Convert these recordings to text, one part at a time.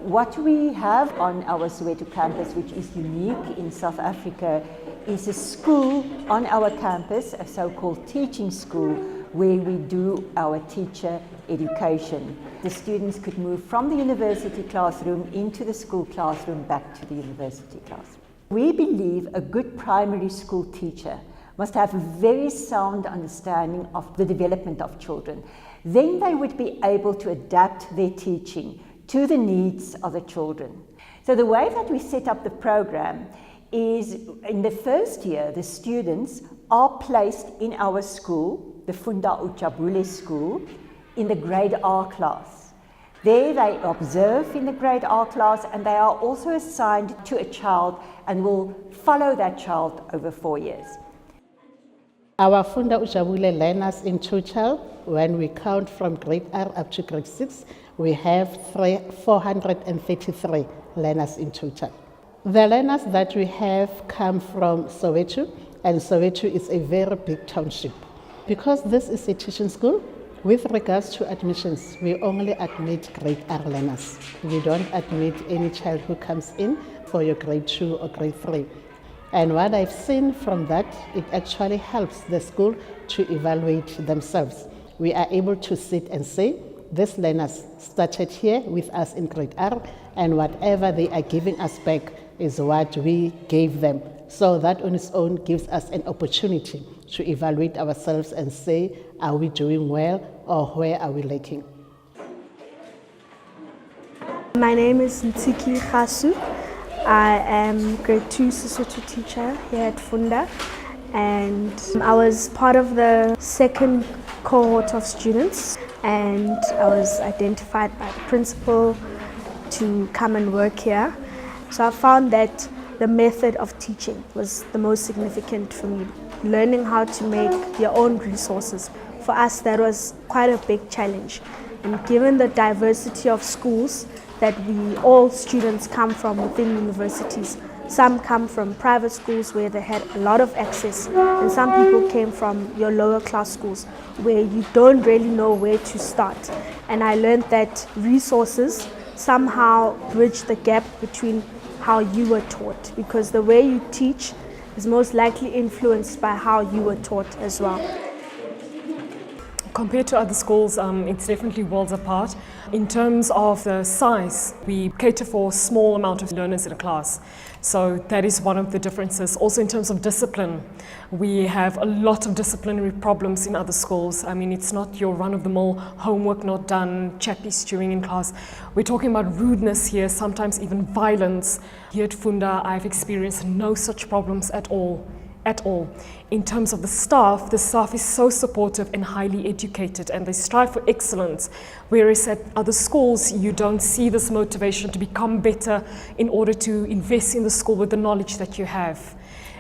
What we have on our Soweto campus, which is unique in South Africa, is a school on our campus, a so-called teaching school, where we do our teacher education. The students could move from the university classroom into the school classroom, back to the university classroom. We believe a good primary school teacher must have a very sound understanding of the development of children. Then they would be able to adapt their teaching to the needs of the children. So the way that we set up the program is, in the first year, the students are placed in our school, the Funda UJabule school, in the grade R class. There they observe in the grade R class, and they are also assigned to a child and will follow that child over 4 years. Our Funda UJabule learners in total, when we count from grade R up to grade 6, we have 433 learners in total. The learners that we have come from Soweto, and Soweto is a very big township. Because this is a teaching school, with regards to admissions, we only admit grade R learners. We don't admit any child who comes in for your grade 2 or grade 3. And what I've seen from that, it actually helps the school to evaluate themselves. We are able to sit and say, these learners started here with us in grade R, and whatever they are giving us back is what we gave them. So that on its own gives us an opportunity to evaluate ourselves and say, are we doing well or where are we lacking? My name is Ntiki Khasu. I am grade 2 Sesotho teacher here at Funda, and I was part of the second cohort of students, and I was identified by the principal to come and work here. So I found that the method of teaching was the most significant for me. Learning how to make your own resources. For us, that was quite a big challenge. And given the diversity of schools that all students come from within universities, some come from private schools where they had a lot of access, and some people came from your lower class schools where you don't really know where to start. And I learned that resources somehow bridge the gap between how you were taught, because the way you teach is most likely influenced by how you were taught as well. Compared to other schools, it's definitely worlds apart. In terms of the size, we cater for a small amount of learners in a class. So that is one of the differences. Also in terms of discipline, we have a lot of disciplinary problems in other schools. I mean, it's not your run-of-the-mill homework not done, chappy stewing in class. We're talking about rudeness here, sometimes even violence. Here at Funda, I've experienced no such problems at all. In terms of the staff is so supportive and highly educated, and they strive for excellence, whereas at other schools you don't see this motivation to become better in order to invest in the school with the knowledge that you have.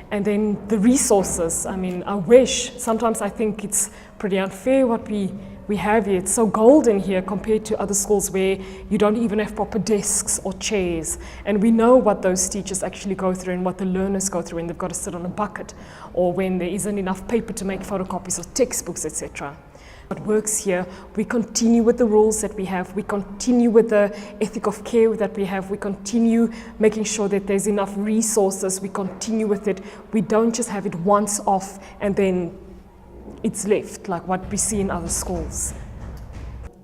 And then the resources, I mean, I wish, sometimes I think it's pretty unfair what we have here. It's so golden here compared to other schools where you don't even have proper desks or chairs. And we know what those teachers actually go through and what the learners go through when they've got to sit on a bucket, or when there isn't enough paper to make photocopies of textbooks, etc. What works here, we continue with the rules that we have, we continue with the ethic of care that we have, we continue making sure that there's enough resources, we continue with it. We don't just have it once off and then it's left, like what we see in other schools.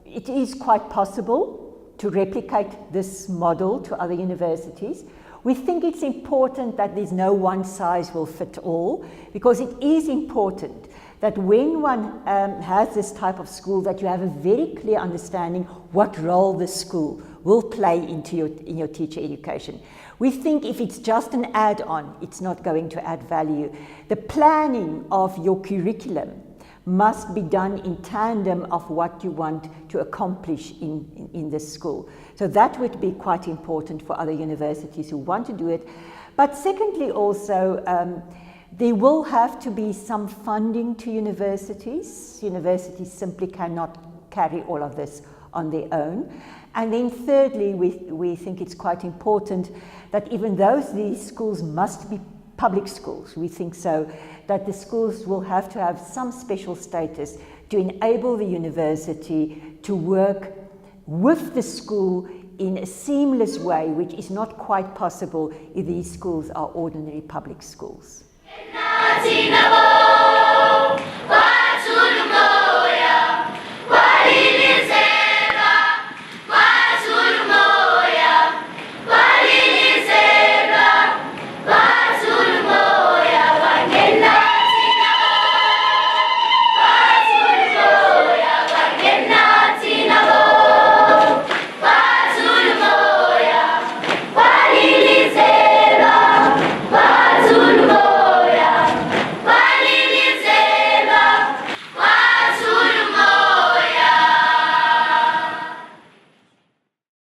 It is quite possible to replicate this model to other universities. We think it's important that there's no one size will fit all, because it is important that when one has this type of school, that you have a very clear understanding what role the school will play in your teacher education. We think if it's just an add-on, it's not going to add value. The planning of your curriculum must be done in tandem of what you want to accomplish in this school. So that would be quite important for other universities who want to do it. But secondly also, there will have to be some funding to universities. Universities simply cannot carry all of this on their own. And then thirdly, we think it's quite important that even though these schools must be public schools, we think so, that the schools will have to have some special status to enable the university to work with the school in a seamless way, which is not quite possible if these schools are ordinary public schools.